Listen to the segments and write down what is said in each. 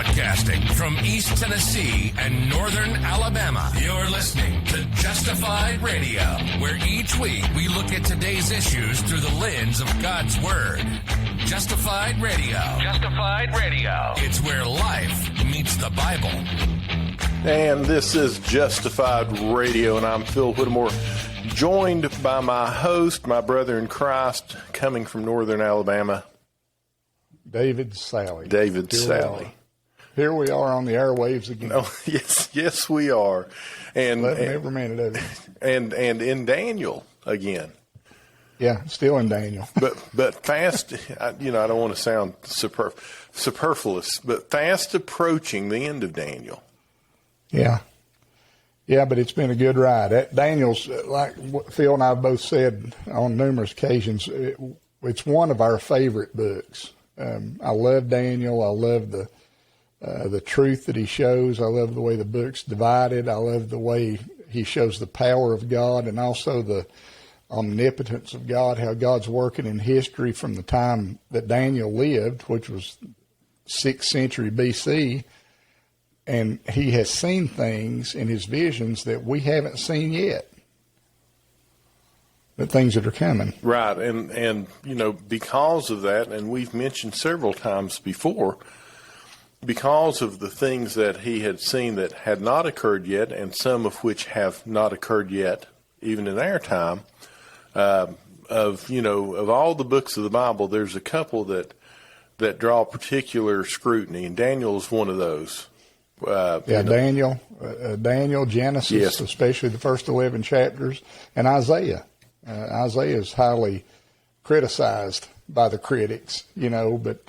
Broadcasting from East Tennessee and Northern Alabama, you're listening to Justified Radio, where each week we look at today's issues through the lens of God's Word. Justified Radio. Justified Radio. It's where life meets the Bible. And this is Justified Radio, and I'm Phil Whittemore, joined by my host, my brother in Christ, coming from Northern Alabama, David Sally. Here we are on the airwaves again. Oh, yes, we are. And every minute of it. And in Daniel again. Yeah, still in Daniel. but fast, I don't want to sound superfluous, but fast approaching the end of Daniel. Yeah, but it's been a good ride. Daniel's, like Phil and I both said on numerous occasions, it's one of our favorite books. I love Daniel. I love the truth that he shows. I love the way the book's divided. I love the way he shows the power of God and also the omnipotence of God, how God's working in history from the time that Daniel lived, which was 6th century BC, and he has seen things in his visions that we haven't seen yet. The things that are coming. Right, and because of that, and we've mentioned several times before, because of the things that he had seen that had not occurred yet, and some of which have not occurred yet, even in our time, of all the books of the Bible, there's a couple that draw particular scrutiny, and Daniel is one of those. Daniel, Genesis, yes. Especially the first 11 chapters, and Isaiah. Isaiah is highly criticized by the critics, but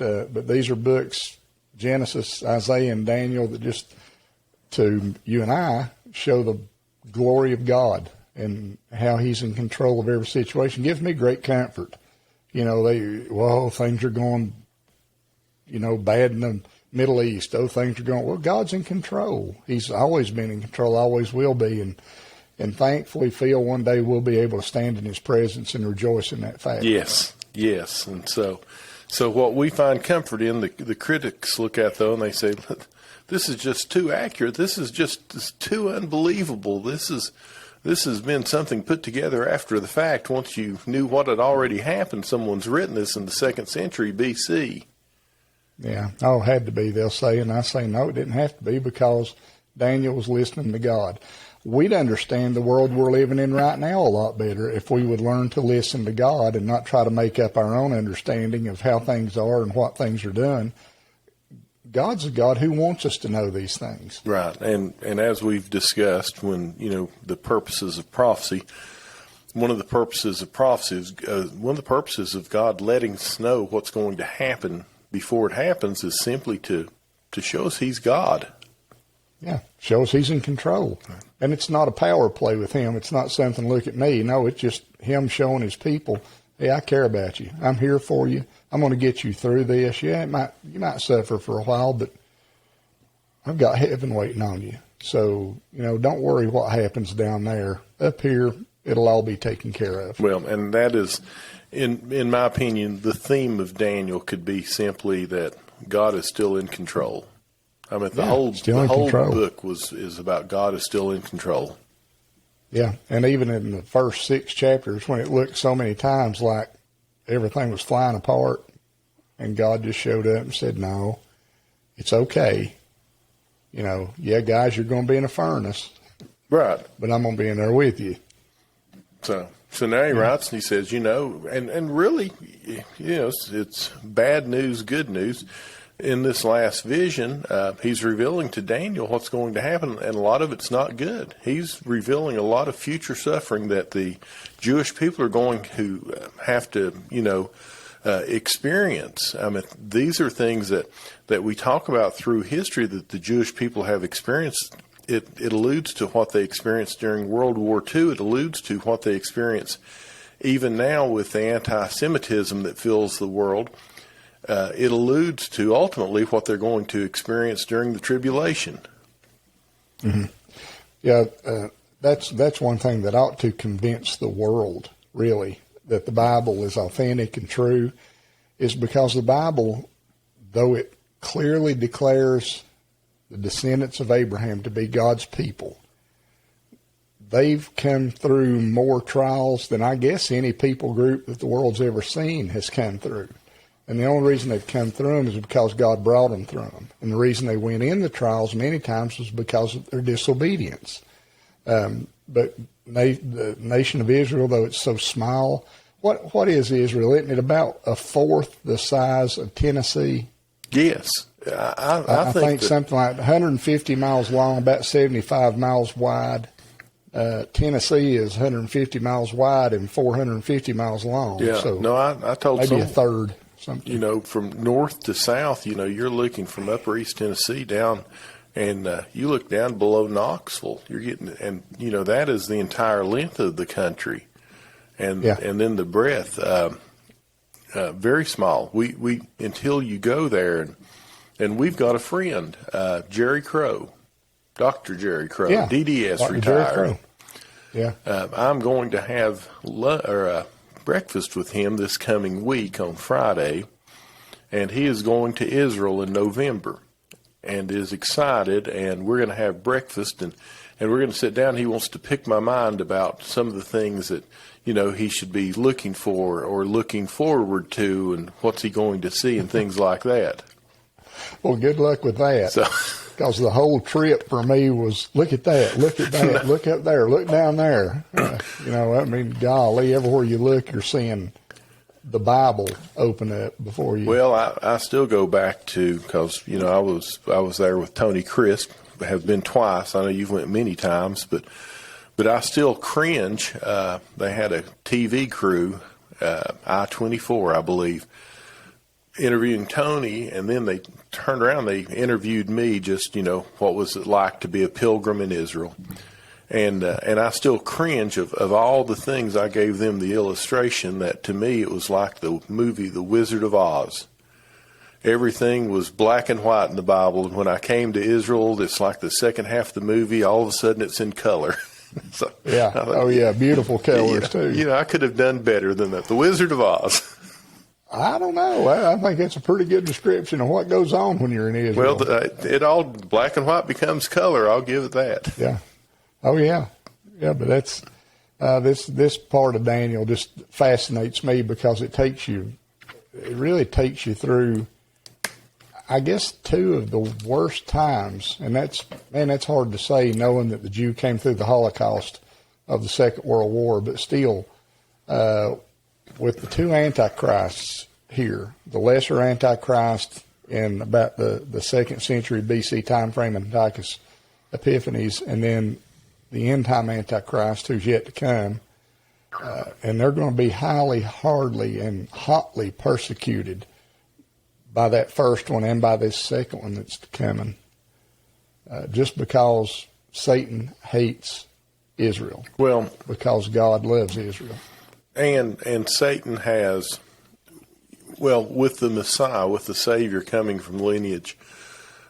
these are books, Genesis, Isaiah, and Daniel, that just, to you and I, show the glory of God and how he's in control of every situation. Gives me great comfort. Things are going, bad in the Middle East. Things are going, God's in control. He's always been in control, always will be, and thankfully, Phil, one day we'll be able to stand in his presence and rejoice in that fact. Yes. And so what we find comfort in, the critics look at, though, and they say, this is just too accurate. This is just too unbelievable. This has been something put together after the fact. Once you knew what had already happened, someone's written this in the 2nd century BC. Yeah. It had to be, they'll say. And I say, no, it didn't have to be, because Daniel was listening to God. We'd understand the world we're living in right now a lot better if we would learn to listen to God and not try to make up our own understanding of how things are and what things are doing. God's a God who wants us to know these things. Right. And as we've discussed, when, the purposes of prophecy, one of the purposes of God letting us know what's going to happen before it happens is simply to show us he's God. Yeah, shows he's in control. And it's not a power play with him. It's not something, look at me. No, it's just him showing his people, hey, I care about you. I'm here for you. I'm going to get you through this. Yeah, you might suffer for a while, but I've got heaven waiting on you. So, don't worry what happens down there. Up here, it'll all be taken care of. Well, and that is, in my opinion, the theme of Daniel could be simply that God is still in control. I mean, the whole book is about God is still in control. Yeah, and even in the first 6 chapters, when it looked so many times like everything was flying apart, and God just showed up and said, no, it's okay. Guys, you're going to be in a furnace. Right. But I'm going to be in there with you. So now he writes and he says, and really, it's bad news, good news. In this last vision, he's revealing to Daniel what's going to happen, and a lot of it's not good. He's revealing a lot of future suffering that the Jewish people are going to have to, experience. I mean, these are things that we talk about through history that the Jewish people have experienced. It alludes to what they experienced during World War II. It alludes to what they experience even now with the anti-Semitism that fills the world. It alludes to ultimately what they're going to experience during the tribulation. Mm-hmm. Yeah, that's one thing that ought to convince the world, really, that the Bible is authentic and true, is because the Bible, though it clearly declares the descendants of Abraham to be God's people. They've come through more trials than I guess any people group that the world's ever seen has come through. And the only reason they've come through them is because God brought them through them. And the reason they went in the trials many times was because of their disobedience. But the nation of Israel, though it's so small, what is Israel? Isn't it about a fourth the size of Tennessee? Yes. I think something like 150 miles long, about 75 miles wide. Tennessee is 150 miles wide and 450 miles long. Yeah. So no, I told maybe someone, a third. Something. You know, from north to south, you know, you're looking from upper East Tennessee down, and you look down below Knoxville. You're getting, and you know, that is the entire length of the country, and then the breadth, very small. We until you go there, and we've got a friend, Jerry Crow. Dr. Jerry Crow, DDS Dr. retired. Yeah, I'm going to have breakfast with him this coming week on Friday, and he is going to Israel in November, and is excited. And we're going to have breakfast, and we're going to sit down. He wants to pick my mind about some of the things that he should be looking for or looking forward to, and what's he going to see, and things like that. Well, good luck with that. Because the whole trip for me was, look at that, look up there, look down there. I mean, golly, everywhere you look, you're seeing the Bible open up before you. Well, I still go back to, because, I was there with Tony Crisp, have been twice. I know you've went many times, but I still cringe. They had a TV crew, I-24, I believe, interviewing Tony, and then they turned around, they interviewed me, just, what was it like to be a pilgrim in Israel. And I still cringe of all the things. I gave them the illustration that to me it was like the movie The Wizard of Oz. Everything was black and white in the Bible, and when I came to Israel, it's like the second half of the movie, all of a sudden it's in color. So, beautiful colors too. I could have done better than that. The Wizard of Oz. I don't know. I think that's a pretty good description of what goes on when you're in Israel. Well, it all black and white becomes color. I'll give it that. Yeah. Oh, yeah. Yeah, but that's this part of Daniel just fascinates me because it really takes you through, I guess, two of the worst times. And that's hard to say, knowing that the Jew came through the Holocaust of the Second World War, but still, with the two antichrists here, the lesser antichrist in about the 2nd century BC time frame, Antiochus Epiphanes, and then the end-time antichrist who's yet to come, and they're going to be hardly and hotly persecuted by that first one and by this second one that's coming, just because Satan hates Israel. Well, because God loves Israel. And Satan has, with the Messiah, with the Savior coming from the lineage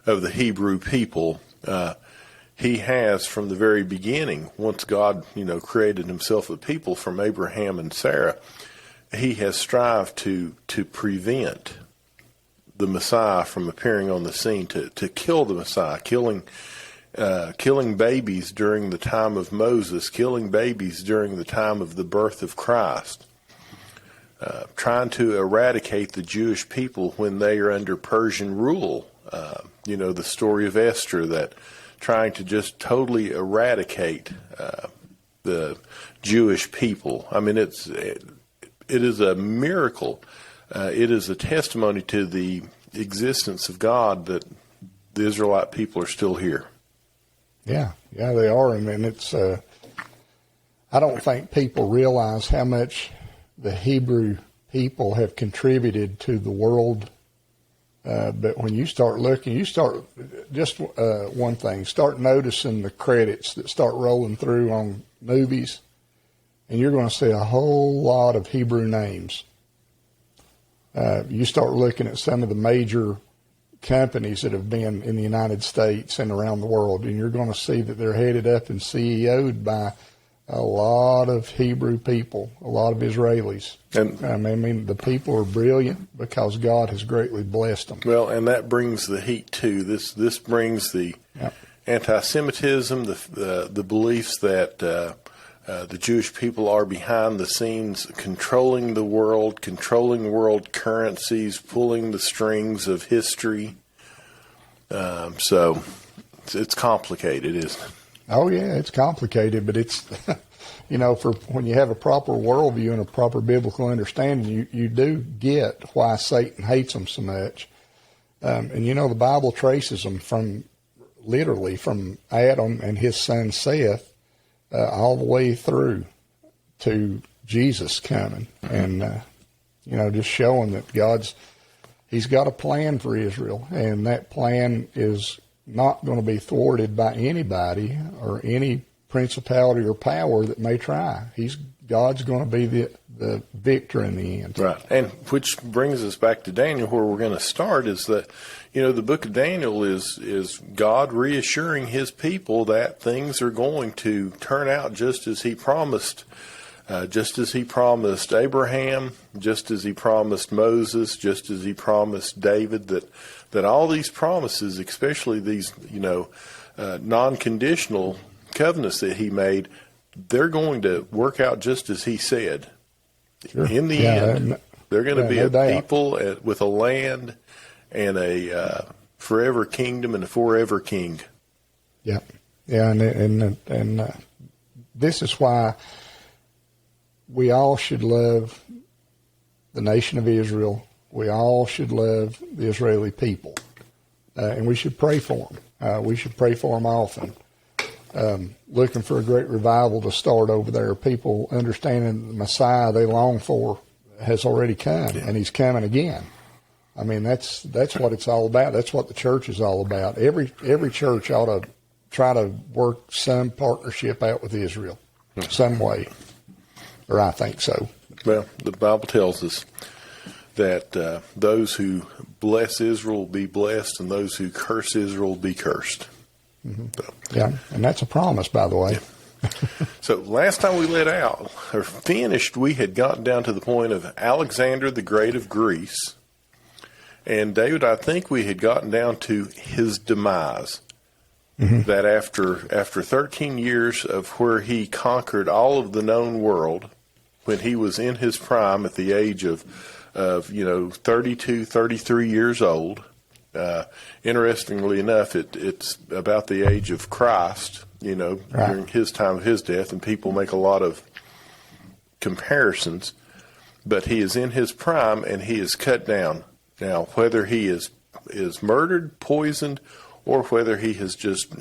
of the Hebrew people, he has from the very beginning, once God, created himself a people from Abraham and Sarah, he has strived to prevent the Messiah from appearing on the scene, to kill the Messiah, killing babies during the time of Moses, killing babies during the time of the birth of Christ, trying to eradicate the Jewish people when they are under Persian rule. The story of Esther, that trying to just totally eradicate the Jewish people. I mean, it is a miracle. It is a testimony to the existence of God that the Israelite people are still here. Yeah, they are, and it's. I don't think people realize how much the Hebrew people have contributed to the world. But when you start looking, one thing, start noticing the credits that start rolling through on movies, and you're going to see a whole lot of Hebrew names. You start looking at some of the major companies that have been in the United States and around the world, and you're going to see that they're headed up and CEO'd by a lot of Hebrew people, a lot of Israelis. And I mean, the people are brilliant because God has greatly blessed them. Well, and that brings the heat too. This brings the anti-Semitism, the beliefs that the Jewish people are behind the scenes, controlling the world, controlling world currencies, pulling the strings of history. So it's complicated, isn't it? Oh, yeah, it's complicated, but it's, for when you have a proper worldview and a proper biblical understanding, you do get why Satan hates them so much. And, the Bible traces them literally from Adam and his son Seth all the way through to Jesus coming. And, just showing that He's got a plan for Israel, and that plan is not going to be thwarted by anybody or any principality or power that may try. God's going to be the victor in the end. Right. And which brings us back to Daniel, where we're going to start, is that, the book of Daniel is God reassuring his people that things are going to turn out just as he promised. Just as he promised Abraham, just as he promised Moses, just as he promised David, that all these promises, especially these, non-conditional covenants that he made, they're going to work out just as he said. Sure. In the end, they're going to be a people with a land and a forever kingdom and a forever king. Yeah, yeah, and this is why we all should love the nation of Israel. We all should love the Israeli people. And we should pray for them. We should pray for them often. Looking for a great revival to start over there. People understanding the Messiah they long for has already come, and he's coming again. I mean, that's what it's all about. That's what the church is all about. Every church ought to try to work some partnership out with Israel, some way. Or I think so. Well, the Bible tells us that those who bless Israel will be blessed, and those who curse Israel will be cursed. Mm-hmm. So. Yeah, and that's a promise, by the way. Yeah. So last time we finished, we had gotten down to the point of Alexander the Great of Greece. And David, I think we had gotten down to his demise. Mm-hmm. That after 13 years of where he conquered all of the known world, when he was in his prime at the age of 32, 33 years old. Interestingly enough, it's about the age of Christ, during his time of his death, and people make a lot of comparisons. But he is in his prime, and he is cut down. Now, whether he is murdered, poisoned, or whether he has just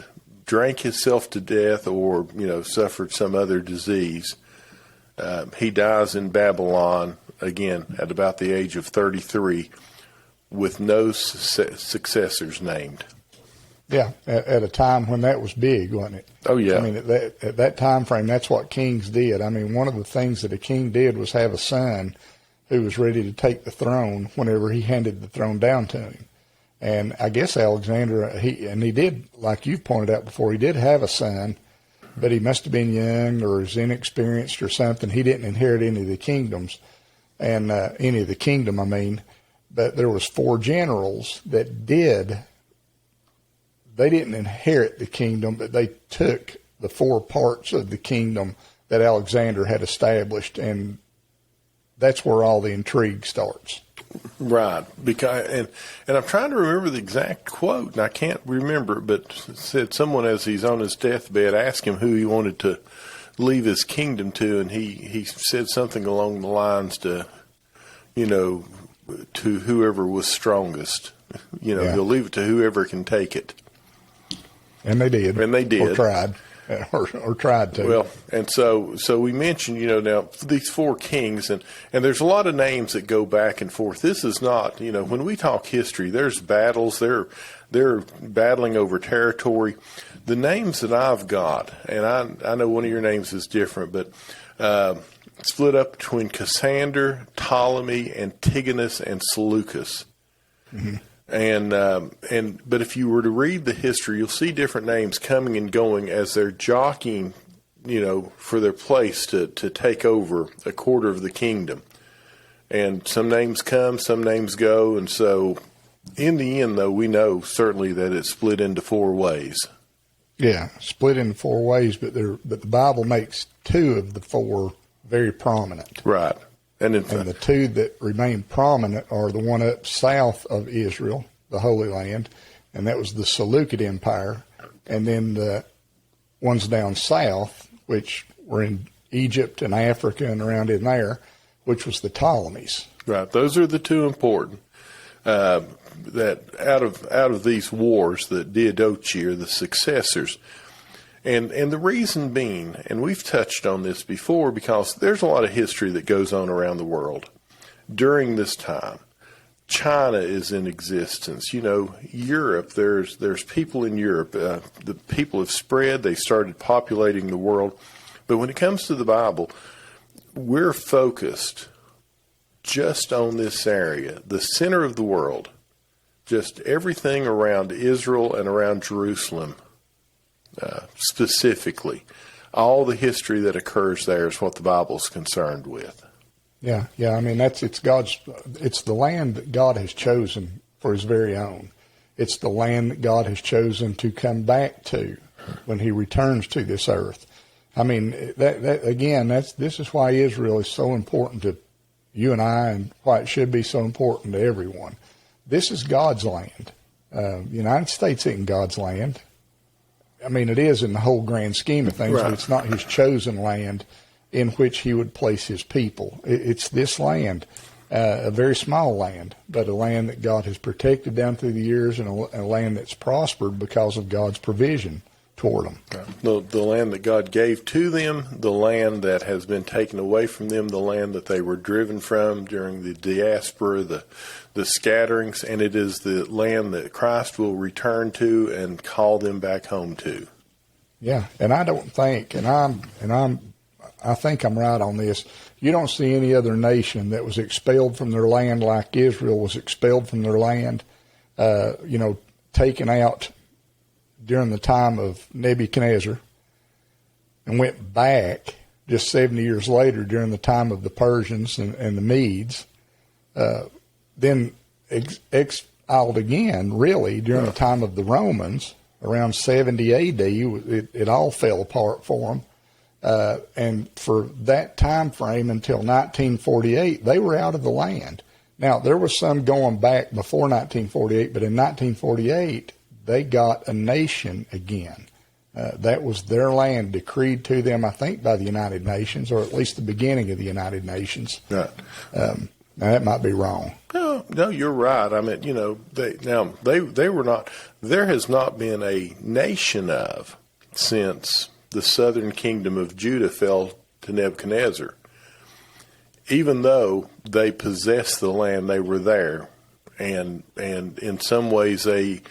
drank himself to death or, suffered some other disease, he dies in Babylon, again, at about the age of 33, with no successors named. Yeah, at a time when that was big, wasn't it? Oh, yeah. I mean, at that time frame, that's what kings did. I mean, one of the things that a king did was have a son who was ready to take the throne whenever he handed the throne down to him. And I guess Alexander, he did, like you've pointed out before, he did have a son, but he must have been young or was inexperienced or something. He didn't inherit any of the kingdom, but there was 4 generals that did. They didn't inherit the kingdom, but they took the 4 parts of the kingdom that Alexander had established, and that's where all the intrigue starts. Right, because and I'm trying to remember the exact quote, and I can't remember it, but it said someone, as he's on his deathbed, asked him who he wanted to leave his kingdom to, and he said something along the lines to whoever was strongest. He'll leave it to whoever can take it. And they did. Or tried. Or tried to. Well, and so we mentioned, now these 4 kings, and there's a lot of names that go back and forth. This is not, when we talk history, there's battles, they're battling over territory. The names that I've got, and I know one of your names is different, but split up between Cassander, Ptolemy, Antigonus, and Seleucus. Mm-hmm. But if you were to read the history, you'll see different names coming and going as they're jockeying for their place to take over a quarter of the kingdom. And some names come, some names go. And so in the end, though, we know certainly that it's split into 4 ways. Yeah, split into 4 ways, but the Bible makes 2 of the 4 very prominent. Right. And the 2 that remain prominent are the one up south of Israel, the Holy Land, and that was the Seleucid Empire, and then the ones down south, which were in Egypt and Africa and around in there, which was the Ptolemies. Right. Those are the 2 important. That out of these wars, the Diadochi are the successors. And the reason being, and we've touched on this before, because there's a lot of history that goes on around the world during this time. China is in existence. Europe, there's people in Europe. The people have spread. They started populating the world. But when it comes to the Bible, we're focused just on this area, the center of the world, just everything around Israel and around Jerusalem. Specifically, all the history that occurs there is what the Bible's concerned with. Yeah. I mean, it's the land that God has chosen for His very own. It's the land that God has chosen to come back to when He returns to this earth. I mean, this is why Israel is so important to you and I, and why it should be so important to everyone. This is God's land. The United States isn't God's land. I mean, it is in the whole grand scheme of things, but it's not His chosen land in which He would place His people. It's this land, a very small land, but a land that God has protected down through the years, and a land that's prospered because of God's provision toward them. The land that God gave to them, the land that has been taken away from them, the land that they were driven from during the diaspora, the scatterings, and it is the land that Christ will return to and call them back home to. Yeah, and I don't think, I think I'm right on this. You don't see any other nation that was expelled from their land like Israel was expelled from their land, taken out during the time of Nebuchadnezzar, and went back just 70 years later during the time of the Persians and the Medes, then exiled again, really, during the time of the Romans, around 70 A.D., it all fell apart for them. And for that time frame until 1948, they were out of the land. Now, there was some going back before 1948, but in 1948, they got a nation again. That was their land decreed to them, I think, by the United Nations, or at least the beginning of the United Nations. Right. Now, that might be wrong. No, you're right. I mean, they were not. There has not been a nation since the southern kingdom of Judah fell to Nebuchadnezzar. Even though they possessed the land, they were there, and in some ways they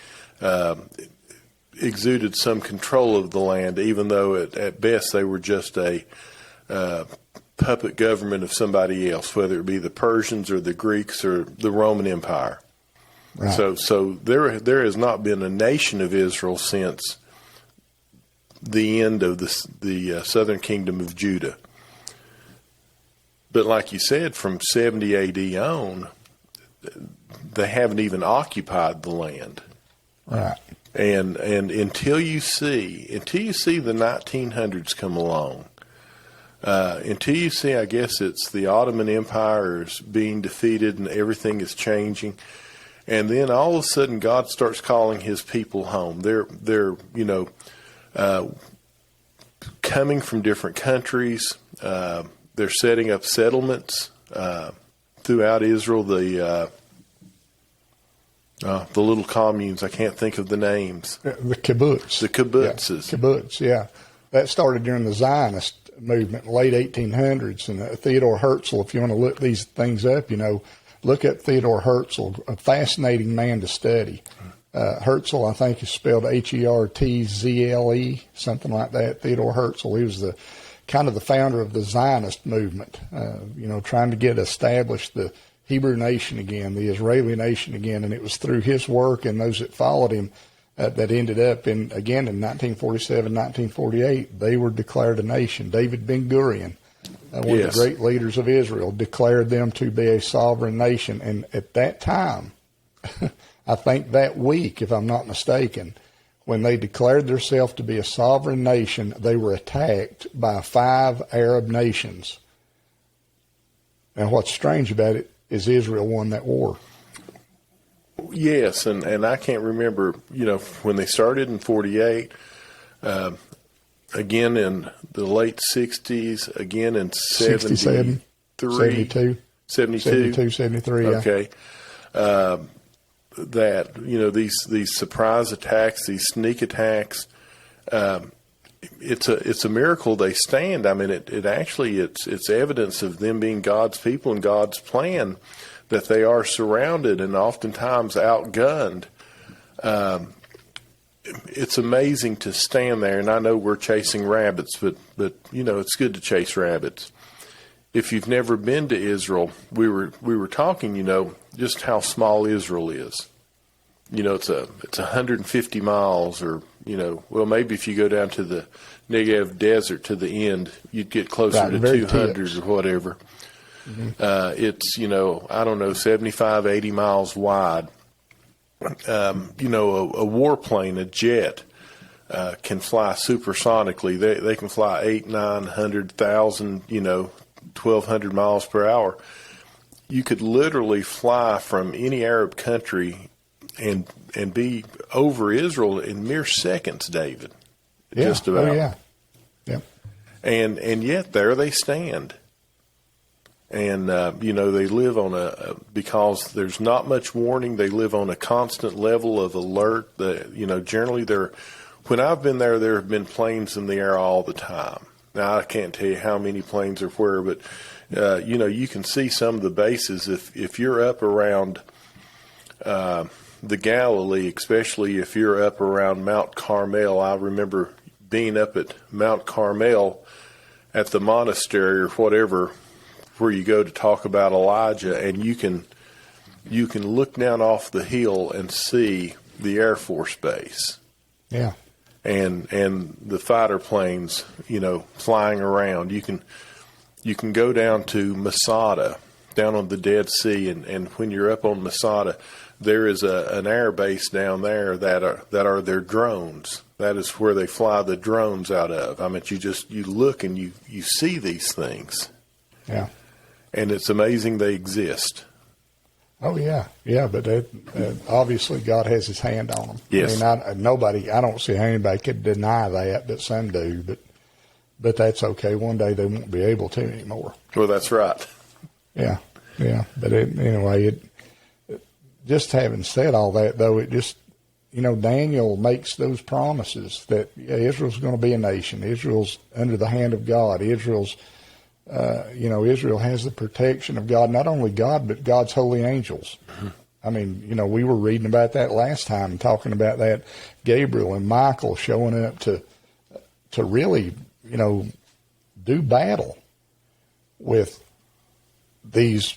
exuded some control of the land, even though at best they were just a puppet government of somebody else, whether it be the Persians or the Greeks or the Roman Empire. Right. So there has not been a nation of Israel since the end of the southern kingdom of Judah. But like you said, from 70 A.D. on, they haven't even occupied the land. Right. And until you see the 1900s come along, until you see, I guess it's the Ottoman Empire is being defeated and everything is changing, and then all of a sudden God starts calling His people home. They're coming from different countries. They're setting up settlements throughout Israel. The little communes, I can't think of the names. The kibbutz. The kibbutzes. Yeah, kibbutz, yeah. That started during the Zionist movement, late 1800s. And Theodore Herzl, if you want to look these things up, look up Theodore Herzl, a fascinating man to study. Herzl, I think, is spelled Hertzle, something like that. Theodore Herzl. He was the founder of the Zionist movement, trying to get established the Hebrew nation again, the Israeli nation again, and it was through his work and those that followed him that ended up again in 1947, 1948, they were declared a nation. David Ben-Gurion, one of the great leaders of Israel, declared them to be a sovereign nation. And at that time, I think that week, if I'm not mistaken, when they declared themselves to be a sovereign nation, they were attacked by 5 Arab nations. And what's strange about it is Israel won that war. Yes, and I can't remember, when they started in 48, again in the late 60s, again in 67, 72, 73, yeah. Okay. That, these surprise attacks, these sneak attacks, it's a miracle they stand. I mean, it's evidence of them being God's people and God's plan, that they are surrounded and oftentimes outgunned. It's amazing to stand there, and I know we're chasing rabbits, but it's good to chase rabbits. If you've never been to Israel, we were talking, just how small Israel is. It's 150 miles, or maybe if you go down to the Negev desert to the end, you'd get closer to 200 tips. Or whatever. Mm-hmm. It's, 75, 80 miles wide. A warplane, a jet, can fly supersonically. They can fly 800, 900, 1,000, 1,200 miles per hour. You could literally fly from any Arab country and be over Israel in mere seconds, David. Yeah. Just about. Oh, yeah. Yep. And yet there they stand. And, they live on because there's not much warning, they live on a constant level of alert. Generally when I've been there have been planes in the air all the time. Now, I can't tell you how many planes are where, but, you can see some of the bases. If you're up around the Galilee, especially if you're up around Mount Carmel. I remember being up at Mount Carmel at the monastery or whatever, where you go to talk about Elijah, and you can look down off the hill and see the Air Force Base. Yeah. And the fighter planes, flying around. You can go down to Masada, down on the Dead Sea, and when you're up on Masada, there is an air base down there that are their drones. That is where they fly the drones out of. I mean, you look and you see these things. Yeah. And it's amazing they exist. Oh, yeah. Yeah, but obviously God has his hand on them. Yes. I mean, I don't see how anybody could deny that, but some do. But that's okay. One day they won't be able to anymore. Well, that's right. Yeah. Yeah. But anyway, just having said all that, though, it just, Daniel makes those promises that Israel's going to be a nation. Israel's under the hand of God. Israel has the protection of God, not only God, but God's holy angels. Mm-hmm. I mean, we were reading about that last time, talking about that Gabriel and Michael showing up to really, do battle with these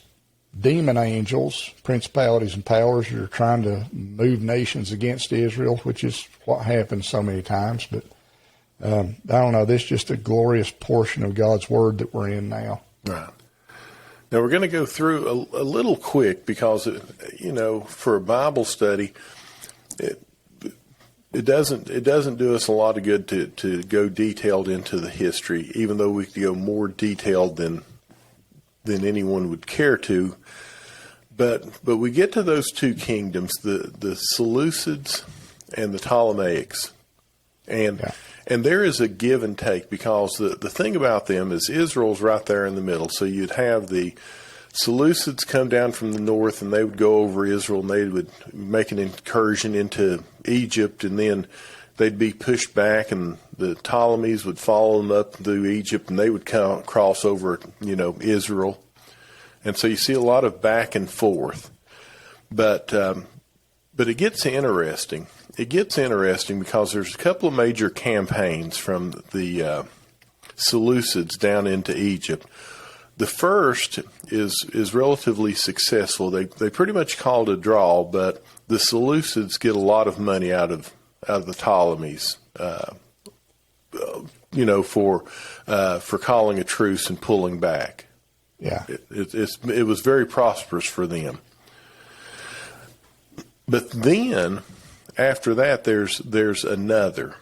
demon angels, principalities and powers that are trying to move nations against Israel, which is what happens so many times. But I don't know. This is just a glorious portion of God's Word that we're in now. Right. Now we're going to go through a little quick because, for a Bible study, it doesn't do us a lot of good to go detailed into the history, even though we could go more detailed than anyone would care to. But we get to those two kingdoms, the Seleucids and the Ptolemaics, and there is a give and take, because the thing about them is Israel's right there in the middle. So you'd have the Seleucids come down from the north, and they would go over Israel, and they would make an incursion into Egypt, and then they'd be pushed back, and the Ptolemies would follow them up through Egypt, and they would cross over, Israel. And so you see a lot of back and forth. But it gets interesting. It gets interesting because there's a couple of major campaigns from the Seleucids down into Egypt. The first is relatively successful. They pretty much called a draw, but the Seleucids get a lot of money out of the Ptolemies, for calling a truce and pulling back. Yeah, it was very prosperous for them. But then, after that, there's another,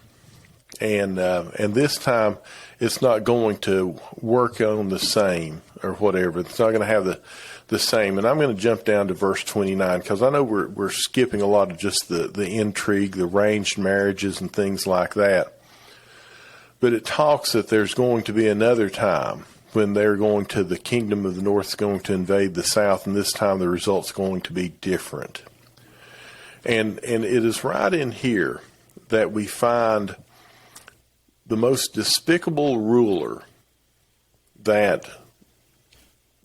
and this time it's not going to work on the same or whatever. It's not going to have the same. And I'm going to jump down to verse 29 because I know we're skipping a lot of just the intrigue, the arranged marriages, and things like that. But it talks that there's going to be another time when they're going to, the kingdom of the north is going to invade the south, and this time the result's going to be different. And it is right in here that we find the most despicable ruler that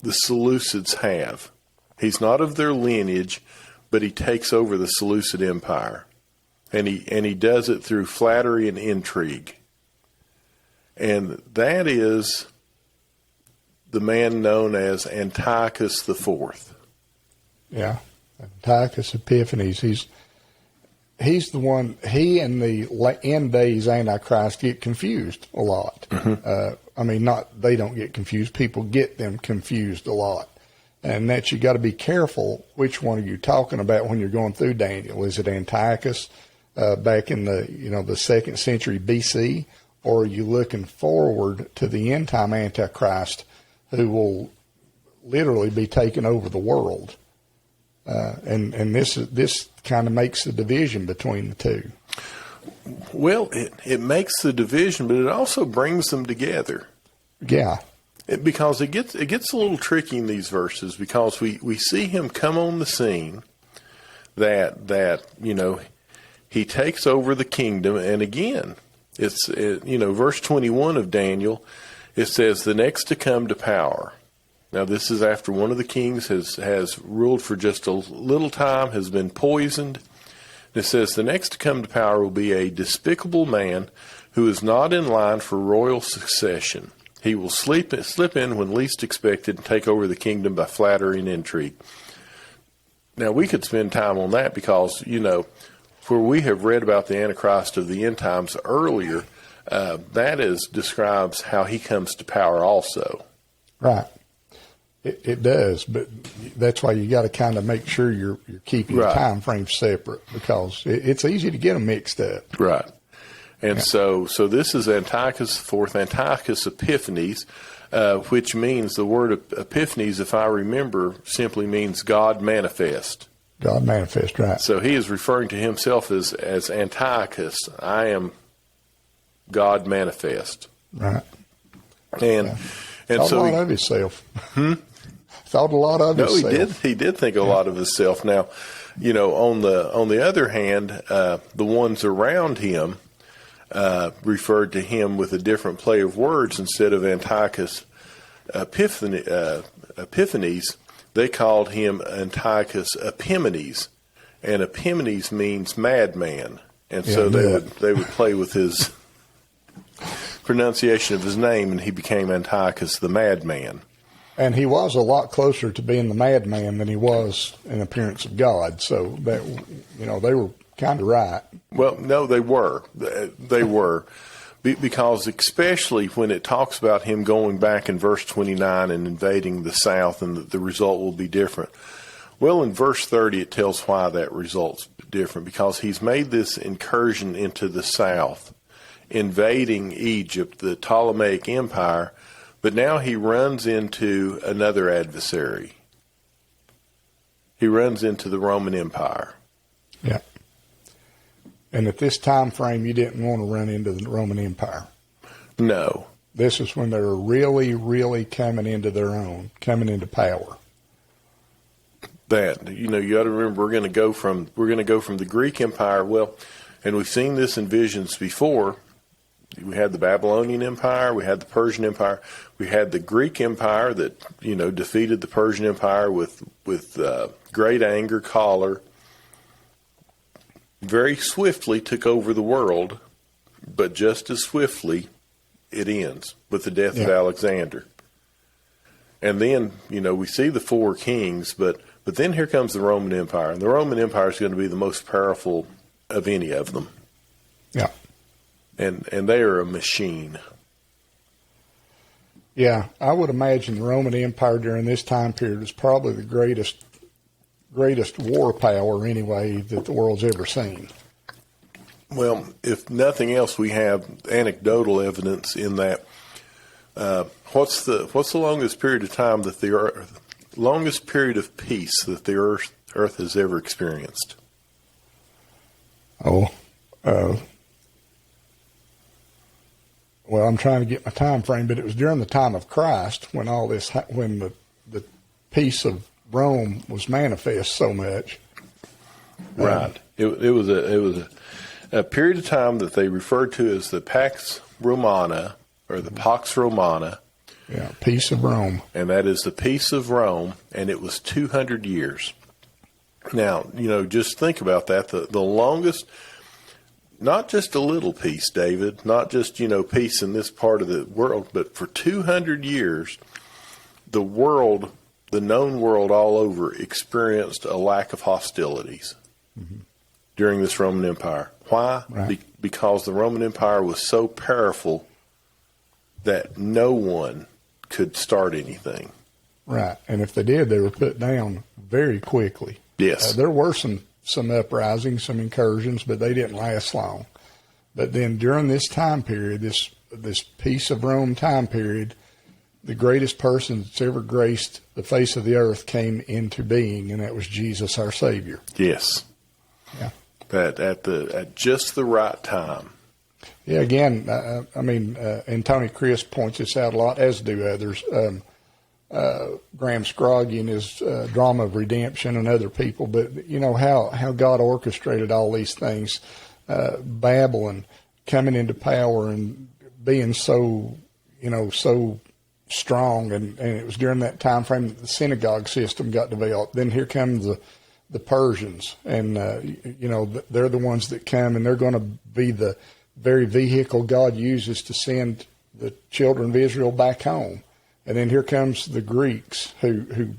the Seleucids have. He's not of their lineage, but he takes over the Seleucid Empire. And he does it through flattery and intrigue. And that is the man known as Antiochus IV. Yeah, Antiochus Epiphanes. He's the one. He and the end days Antichrist get confused a lot. Mm-hmm. They don't get confused. People get them confused a lot, and that you got to be careful. Which one are you talking about when you're going through Daniel? Is it Antiochus back in the 2nd century BC, or are you looking forward to the end time Antichrist, who will literally be taking over the world? And this kind of makes the division between the two. Well, it makes the division, but it also brings them together. Yeah. Because it gets a little tricky in these verses, because we see him come on the scene that he takes over the kingdom, and again, it's verse 21 of Daniel, it says, the next to come to power. Now, this is after one of the kings has ruled for just a little time, has been poisoned. It says, the next to come to power will be a despicable man who is not in line for royal succession. He will slip in when least expected and take over the kingdom by flattery and intrigue. Now, we could spend time on that because, where we have read about the Antichrist of the end times earlier, that describes how he comes to power also. Right. It does, but that's why you got to kind of make sure you're keeping the time frames separate, because it's easy to get them mixed up. Right. And so this is Antiochus IV, Antiochus Epiphanes, which means the word Epiphanes, if I remember, simply means God manifest. God manifest, right. So he is referring to himself as Antiochus. I am God manifest. Right. And thought so a lot of himself. Thought a lot of himself. No, he did think a lot of himself. Now, on the other hand, the ones around him referred to him with a different play of words. Instead of Antiochus Epiphanes, they called him Antiochus Epimanes, and Epimanes means madman. And so they would play with his pronunciation of his name, and he became Antiochus the madman. And he was a lot closer to being the madman than he was in appearance of God. So that they were kind of right. Well, no, they were. They were. Because especially when it talks about him going back in verse 29 and invading the south, and the result will be different. Well, in verse 30, it tells why that result's different. Because he's made this incursion into the south, invading Egypt, the Ptolemaic Empire, but now he runs into another adversary. He runs into the Roman Empire. Yeah. And at this time frame, you didn't want to run into the Roman Empire. No. This is when they're really, really coming into their own, coming into power. That, you got to remember, we're going to go from the Greek Empire. Well, and we've seen this in visions before. We had the Babylonian Empire, we had the Persian Empire, we had the Greek Empire that defeated the Persian Empire with great anger, choler, very swiftly took over the world, but just as swiftly it ends with the death of Alexander. And then we see the four kings, but then here comes the Roman Empire, and the Roman Empire is going to be the most powerful of any of them. Yeah. And they are a machine. Yeah, I would imagine the Roman Empire during this time period is probably the greatest war power anyway that the world's ever seen. Well, if nothing else, we have anecdotal evidence in that. What's the longest period of time that longest period of peace that the Earth has ever experienced? Well, I'm trying to get my time frame, but it was during the time of Christ when when the peace of Rome was manifest so much. Right. It was a period of time that they referred to as the Pax Romana, or the Pax Romana. Yeah, peace of Rome. And that is the peace of Rome, and it was 200 years. Now, just think about that. The longest, not just a little peace, David, not just, peace in this part of the world, but for 200 years, the known world all over experienced a lack of hostilities during this Roman Empire. Why? Right. Because the Roman Empire was so powerful that no one could start anything. Right. And if they did, they were put down very quickly. Yes. There were some uprisings, some incursions, but they didn't last long. But then during this time period, this peace of Rome time period, the greatest person that's ever graced the face of the earth came into being, and that was Jesus, our Savior. Yes. Yeah. At just the right time. Yeah, again, and Tony Chris points this out a lot, as do others. Graham Scroggie in his Drama of Redemption and other people, but how God orchestrated all these things, Babylon coming into power and being so strong, and it was during that time frame that the synagogue system got developed. Then here comes the Persians, and they're the ones that come, and they're going to be the very vehicle God uses to send the children of Israel back home. And then here comes the Greeks who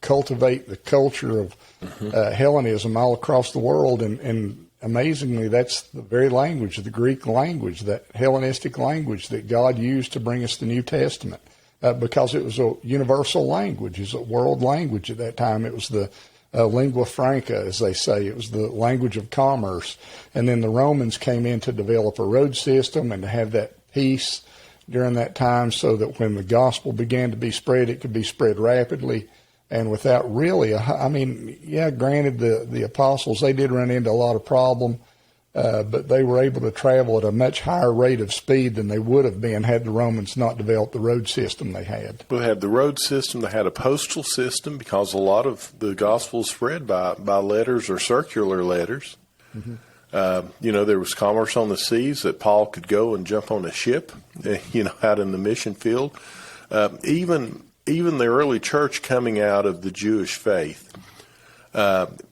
cultivate the culture of Hellenism all across the world. And amazingly, that's the very language, the Greek language, that Hellenistic language that God used to bring us the New Testament, because it was a universal language. It was a world language at that time. It was the lingua franca, as they say. It was the language of commerce. And then the Romans came in to develop a road system and to have that peace during that time, so that when the gospel began to be spread, it could be spread rapidly and without really, granted, the apostles, they did run into a lot of problem, but they were able to travel at a much higher rate of speed than they would have been had the Romans not developed the road system they had. They had the road system. They had a postal system, because a lot of the gospel is spread by letters or circular letters. Mm-hmm. There was commerce on the seas that Paul could go and jump on a ship, out in the mission field. Even the early church coming out of the Jewish faith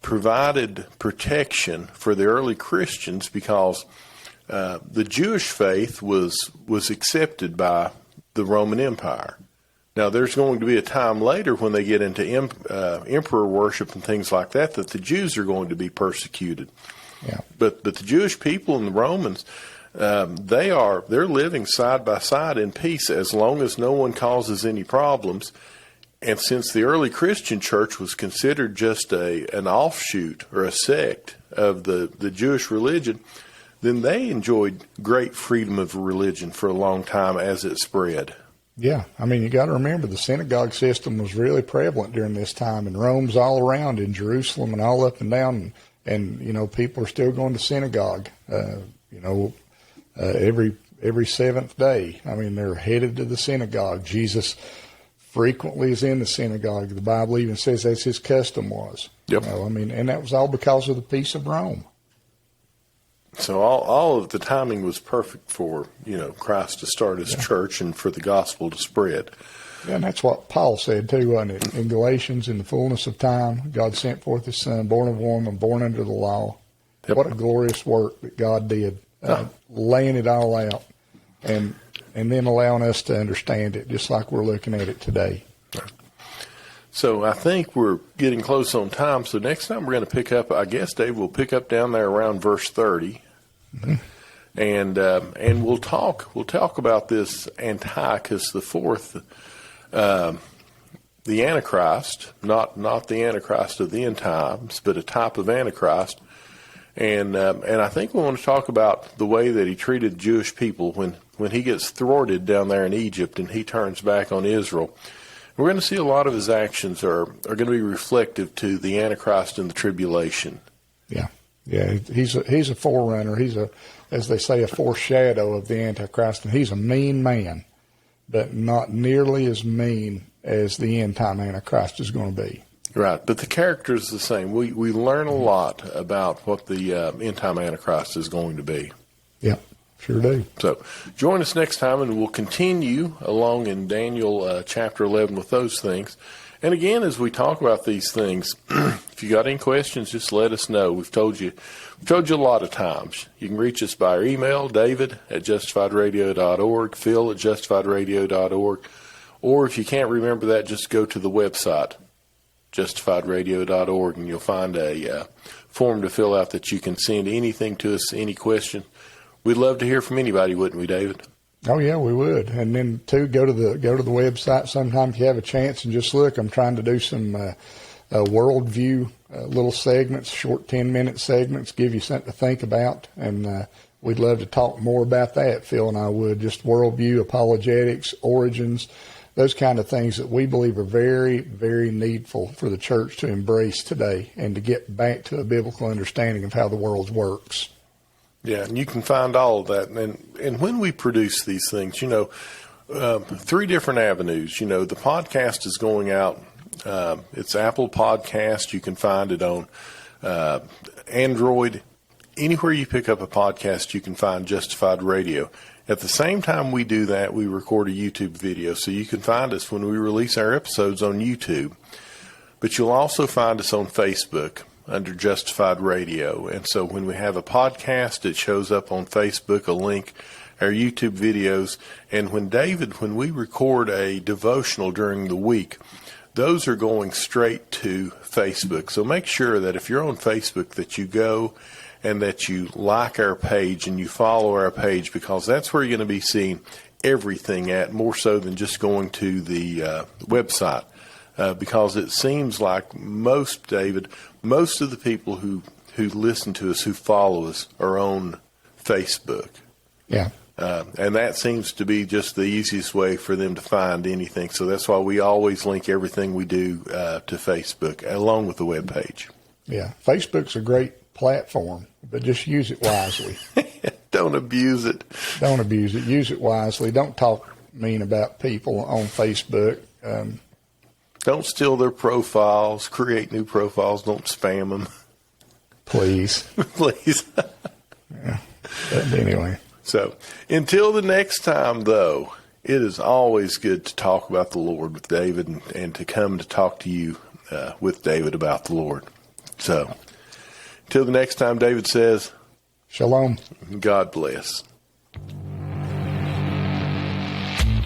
provided protection for the early Christians, because the Jewish faith was accepted by the Roman Empire. Now, there's going to be a time later when they get into emperor worship and things like that the Jews are going to be persecuted. Yeah. But the Jewish people and the Romans, they're living side by side in peace as long as no one causes any problems. And since the early Christian church was considered just an offshoot or a sect of the Jewish religion, then they enjoyed great freedom of religion for a long time as it spread. Yeah, you got to remember the synagogue system was really prevalent during this time, and Rome's all around in Jerusalem and all up and down. And people are still going to synagogue, every seventh day. They're headed to the synagogue. Jesus frequently is in the synagogue. The Bible even says that's his custom was. Yep. And that was all because of the peace of Rome. So all of the timing was perfect for, Christ to start his church and for the gospel to spread. Yeah, and that's what Paul said too, wasn't it? In Galatians, in the fullness of time, God sent forth his Son, born of a woman, born under the law. Yep. What a glorious work that God did, laying it all out and then allowing us to understand it, just like we're looking at it today. So I think we're getting close on time. So next time we're going to pick up, I guess, Dave, we'll pick up down there around verse 30. Mm-hmm. And we'll talk about this Antiochus the Fourth, the Antichrist, not the Antichrist of the end times, but a type of Antichrist. And I think we want to talk about the way that he treated Jewish people when he gets thwarted down there in Egypt and he turns back on Israel. We're going to see a lot of his actions are going to be reflective to the Antichrist and the tribulation. Yeah. He's a forerunner. He's as they say, a foreshadow of the Antichrist, and he's a mean man, but not nearly as mean as the end time Antichrist is going to be. Right, but the character is the same. We learn a lot about what the end time Antichrist is going to be. Yeah, sure do. So join us next time, and we'll continue along in Daniel chapter 11 with those things. And again, as we talk about these things, if you got any questions, just let us know. We've told you a lot of times. You can reach us by our email, david@justifiedradio.org, phil@justifiedradio.org, or if you can't remember that, just go to the website, justifiedradio.org, and you'll find a form to fill out that you can send anything to us, any question. We'd love to hear from anybody, wouldn't we, David? Oh yeah, we would. And then too, go to the website sometime if you have a chance and just look. I'm trying to do some worldview little segments, short 10-minute segments, give you something to think about, and we'd love to talk more about that. Phil and I would, just worldview, apologetics, origins, those kind of things that we believe are very, very needful for the church to embrace today and to get back to a biblical understanding of how the world works. Yeah, and you can find all of that. And when we produce these things, 3 different avenues. The podcast is going out. It's Apple Podcast. You can find it on Android. Anywhere you pick up a podcast, you can find Justified Radio. At the same time we do that, we record a YouTube video. So you can find us when we release our episodes on YouTube. But you'll also find us on Facebook under Justified Radio. And so when we have a podcast, it shows up on Facebook, a link, our YouTube videos. And when we record a devotional during the week, those are going straight to Facebook. So make sure that if you're on Facebook that you go and that you like our page and you follow our page, because that's where you're going to be seeing everything at, more so than just going to the website. Because it seems like most of the people who listen to us, who follow us, are on Facebook. Yeah. And that seems to be just the easiest way for them to find anything. So that's why we always link everything we do to Facebook, along with the webpage. Yeah. Facebook's a great platform, but just use it wisely. Don't abuse it. Don't abuse it. Use it wisely. Don't talk mean about people on Facebook. Don't steal their profiles. Create new profiles. Don't spam them. Please. Please. Yeah. But anyway. So, until the next time, though, it is always good to talk about the Lord with David and to come to talk to you with David about the Lord. So, until the next time, David says, Shalom. God bless.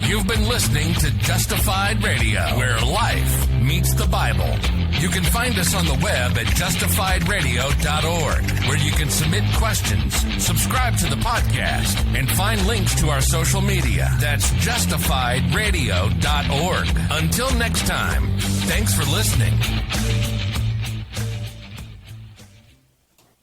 You've been listening to Justified Radio, where life meets the Bible. You can find us on the web at justifiedradio.org, where you can submit questions, subscribe to the podcast, and find links to our social media. That's justifiedradio.org. Until next time, thanks for listening.